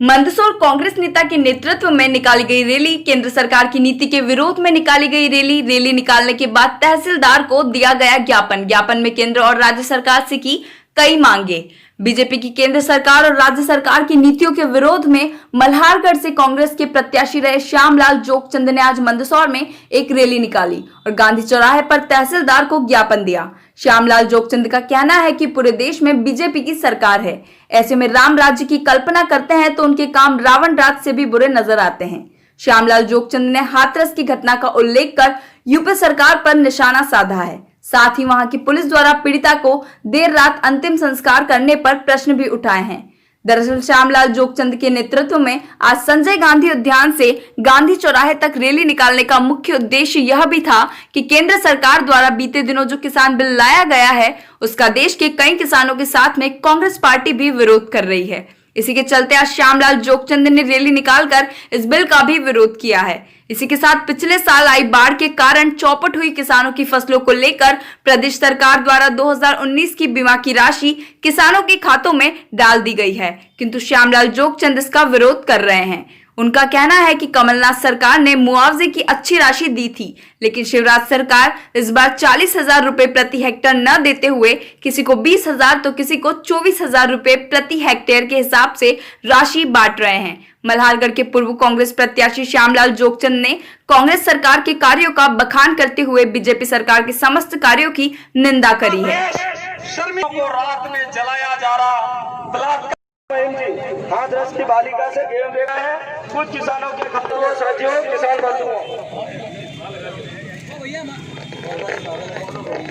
मंदसौर कांग्रेस नेता के नेतृत्व में निकाली गई रैली। केंद्र सरकार की नीति के विरोध में निकाली गई रैली निकालने के बाद तहसीलदार को दिया गया ज्ञापन में केंद्र और राज्य सरकार से की कई मांगे। बीजेपी की केंद्र सरकार और राज्य सरकार की नीतियों के विरोध में मल्हारगढ़ से कांग्रेस के प्रत्याशी रहे श्यामलाल जोगचंद ने आज मंदसौर में एक रैली निकाली और गांधी चौराहे पर तहसीलदार को ज्ञापन दिया। श्यामलाल जोगचंद का कहना है कि पूरे देश में बीजेपी की सरकार है, ऐसे में राम राज्य की कल्पना करते हैं तो उनके काम रावण राज से भी बुरे नजर आते हैं। श्यामलाल जोगचंद ने हाथरस की घटना का उल्लेख कर यूपी सरकार पर निशाना साधा है। साथ ही वहां की पुलिस द्वारा पीड़िता को देर रात अंतिम संस्कार करने पर प्रश्न भी उठाए हैं। दरअसल श्यामलाल जोगचंद के नेतृत्व में आज संजय गांधी उद्यान से गांधी चौराहे तक रैली निकालने का मुख्य उद्देश्य यह भी था कि केंद्र सरकार द्वारा बीते दिनों जो किसान बिल लाया गया है उसका देश के कई किसानों के साथ में कांग्रेस पार्टी भी विरोध कर रही है। इसी के चलते आज श्यामलाल जोगचंद ने रैली निकालकर इस बिल का भी विरोध किया है। इसी के साथ पिछले साल आई बाढ़ के कारण चौपट हुई किसानों की फसलों को लेकर प्रदेश सरकार द्वारा 2019 की बीमा की राशि किसानों के खातों में डाल दी गई है, किंतु श्यामलाल जोगचंद इसका विरोध कर रहे हैं। उनका कहना है कि कमलनाथ सरकार ने मुआवजे की अच्छी राशि दी थी, लेकिन शिवराज सरकार इस बार 40,000 रुपए प्रति हेक्टेयर न देते हुए किसी को 20,000 तो किसी को 24,000 रुपए प्रति हेक्टेयर के हिसाब से राशि बांट रहे हैं। मल्हारगढ़ के पूर्व कांग्रेस प्रत्याशी श्यामलाल जोगचंद ने कांग्रेस सरकार के कार्यों का बखान करते हुए बीजेपी सरकार के समस्त कार्यों की निंदा करी है। श्रमिकों को रात में जलाया जा रहा हाथरस की बालिका से गेहूं दे रहा है, कुछ किसानों के खातों में साथियों किसान बंधुओं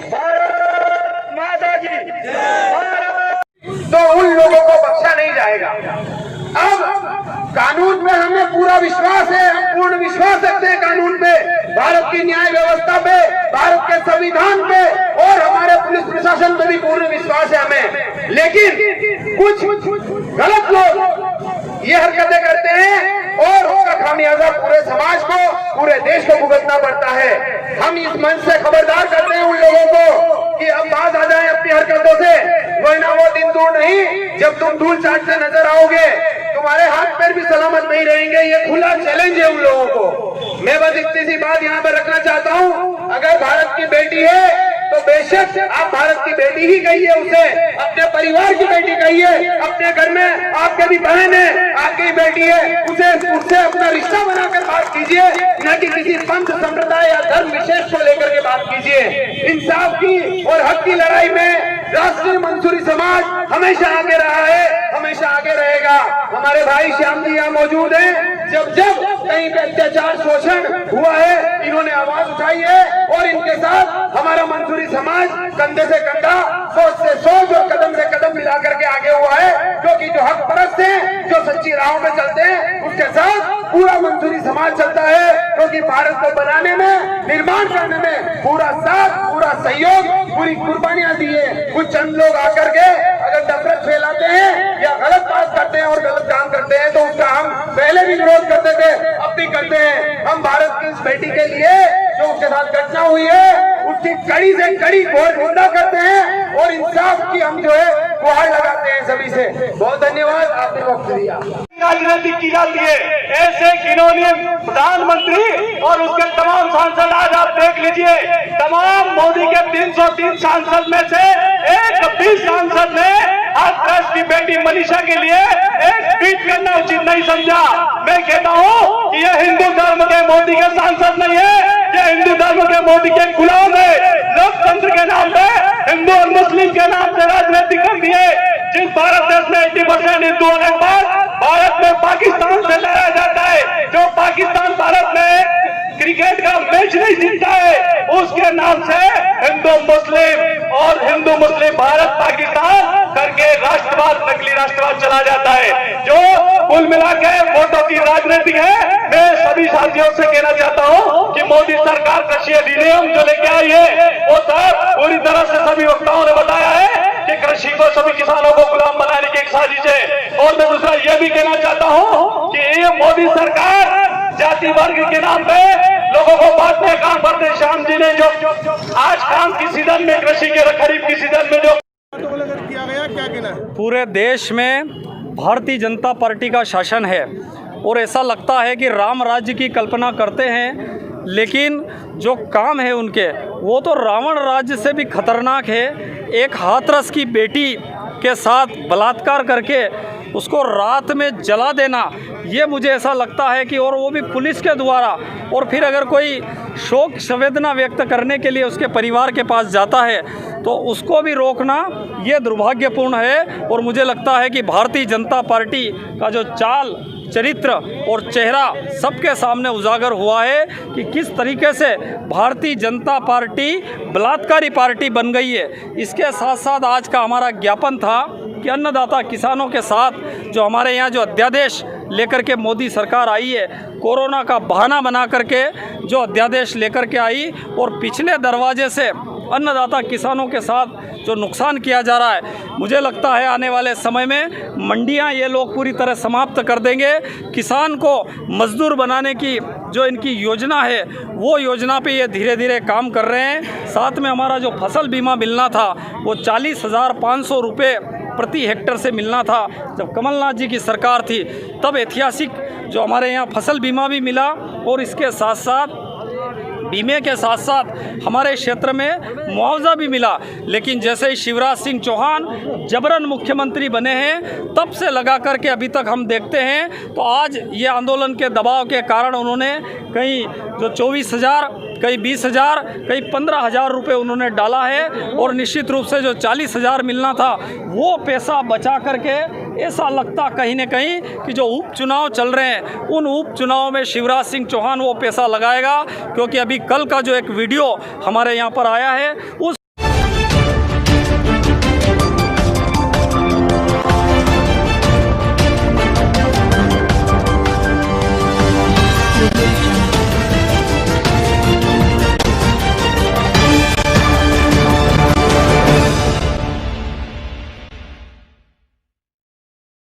भारत माता की तो उन लोगों को बख्शा नहीं जाएगा। अब कानून में हमें पूरा विश्वास है, हम पूर्ण विश्वास रखते हैं कानून पे, भारत की न्याय व्यवस्था पे, भारत के संविधान पे और हमारे पुलिस प्रशासन पे भी पूर्ण विश्वास है हमें। लेकिन कुछ गलत लोग ये हरकतें करते हैं और उसका खामियाजा पूरे समाज को, पूरे देश को भुगतना पड़ता है। हम इस मंच से खबरदार करते हैं उन लोगों को कि अब बात आ जाए अपनी हरकतों से। वो दिन दूर नहीं जब तुम धूल चाटते नजर आओगे, तुम्हारे हाथ पैर भी सलामत नहीं रहेंगे। ये खुला चैलेंज है उन लोगों को। मैं बस इतनी सी बात यहाँ पर रखना चाहता हूँ, अगर भारत की बेटी है तो बेशक आप भारत की बेटी ही कहिए, उसे अपने परिवार की बेटी कहिए, अपने घर में आपके भी बहन है, आपकी बेटी है, उससे अपना रिश्ता बनाकर बात कीजिए, न कि किसी पंथ संप्रदाय या धर्म विशेष को लेकर के बात कीजिए। इंसाफ की और हक की लड़ाई में राष्ट्रीय मंसूरी समाज हमेशा आगे रहा है, हमेशा आगे रहेगा। हमारे भाई श्याम जी यहाँ मौजूद हैं, जब कहीं पे अत्याचार शोषण हुआ है इन्होंने आवाज उठाई है और इनके साथ हमारा मंसूरी समाज कंधे से कंधा, सोच से सोच और कदम से कदम मिला करके आगे हुआ है, क्योंकि जो हक परस्त हैं, जो सच्ची राहों पे चलते हैं, उसके साथ पूरा मंसूरी समाज चलता है, क्योंकि भारत को बनाने में, निर्माण करने में पूरा साथ, पूरा सहयोग, पूरी कुर्बानियां दी है। कुछ चंद लोग आकर के अगर नफरत फैलाते हैं या गलत बात करते हैं और गलत काम करते हैं तो उसका हम पहले भी विरोध करते थे, अब भी करते हैं। हम भारत की इस बेटी के लिए जो उसके साथ घटना हुई है उसकी कड़ी से कड़ी घोर निंदा करते हैं और इंसाफ की हम जो है गुहार लगाते हैं सभी से। बहुत धन्यवाद, आपने वक्त दिया। राजनीति की जाती है, ऐसे घिनौने प्रधानमंत्री और उसके तमाम सांसद आज आप देख लीजिए, तमाम मोदी के 303 सांसद में से एक भी सांसद ने हाथरस की बेटी मनीषा के लिए एक ट्वीट करना उचित नहीं समझा। मैं कहता हूँ कि यह हिंदू धर्म के मोदी के सांसद नहीं है, यह हिंदू धर्म के मोदी के गुलाम है। लोकतंत्र के नाम पे हिंदू और मुस्लिम के नाम से राजनीति कर दिए। जिस भारत देश में 80% हिंदू होने के बाद भारत में पाकिस्तान से लड़ा जाता है, जो पाकिस्तान भारत में क्रिकेट का मैच नहीं जीतता है, उसके नाम से हिंदू मुस्लिम और हिंदू मुस्लिम भारत पाकिस्तान करके राष्ट्रवाद, नकली राष्ट्रवाद चला जाता है, जो कुल मिला के वोटों की राजनीति है। मैं सभी साथियों से कहना चाहता हूं कि मोदी सरकार कृषि अधिनियम जो लेके आई है वो सब पूरी तरह से सभी वक्ताओं ने बताया है कि कृषि को, सभी किसानों को गुलाम बनाने की एक साजिश है। और मैं दूसरा ये भी कहना चाहता हूं कि ये मोदी सरकार जाति वर्ग के नाम पे लोगों को बांटने काम करते। श्याम जी ने जो आज काम की सीजन में, कृषि के खरीफ की सीजन में जो किया गया, क्या कहना है? पूरे देश में भारतीय जनता पार्टी का शासन है और ऐसा लगता है कि राम राज्य की कल्पना करते हैं, लेकिन जो काम है उनके वो तो रावण राज्य से भी खतरनाक है। एक हाथरस की बेटी के साथ बलात्कार करके उसको रात में जला देना, ये मुझे ऐसा लगता है कि, और वो भी पुलिस के द्वारा, और फिर अगर कोई शोक संवेदना व्यक्त करने के लिए उसके परिवार के पास जाता है तो उसको भी रोकना, ये दुर्भाग्यपूर्ण है। और मुझे लगता है कि भारतीय जनता पार्टी का जो चाल चरित्र और चेहरा सबके सामने उजागर हुआ है कि किस तरीके से भारतीय जनता पार्टी बलात्कारी पार्टी बन गई है। इसके साथ साथ आज का हमारा ज्ञापन था कि अन्नदाता किसानों के साथ जो हमारे यहाँ जो अध्यादेश लेकर के मोदी सरकार आई है, कोरोना का बहाना बना करके जो अध्यादेश लेकर के आई और पिछले दरवाजे से अन्नदाता किसानों के साथ जो नुकसान किया जा रहा है, मुझे लगता है आने वाले समय में मंडियां ये लोग पूरी तरह समाप्त कर देंगे। किसान को मजदूर बनाने की जो इनकी योजना है वो योजना पे ये धीरे धीरे काम कर रहे हैं। साथ में हमारा जो फसल बीमा मिलना था वो 40,500 रुपये प्रति हेक्टर से मिलना था। जब कमलनाथ जी की सरकार थी तब ऐतिहासिक जो हमारे यहाँ फसल बीमा भी मिला और इसके साथ साथ बीमे के साथ साथ हमारे क्षेत्र में मुआवजा भी मिला। लेकिन जैसे ही शिवराज सिंह चौहान जबरन मुख्यमंत्री बने हैं तब से लगा करके अभी तक हम देखते हैं तो आज ये आंदोलन के दबाव के कारण उन्होंने कहीं जो 24,000, कहीं 20,000, कहीं 15,000 रुपये उन्होंने डाला है और निश्चित रूप से जो 40,000 मिलना था वो पैसा बचा करके ऐसा लगता कहीं न कहीं कि जो उपचुनाव चल रहे हैं उन उपचुनाव में शिवराज सिंह चौहान वो पैसा लगाएगा। क्योंकि अभी कल का जो एक वीडियो हमारे यहाँ पर आया है उस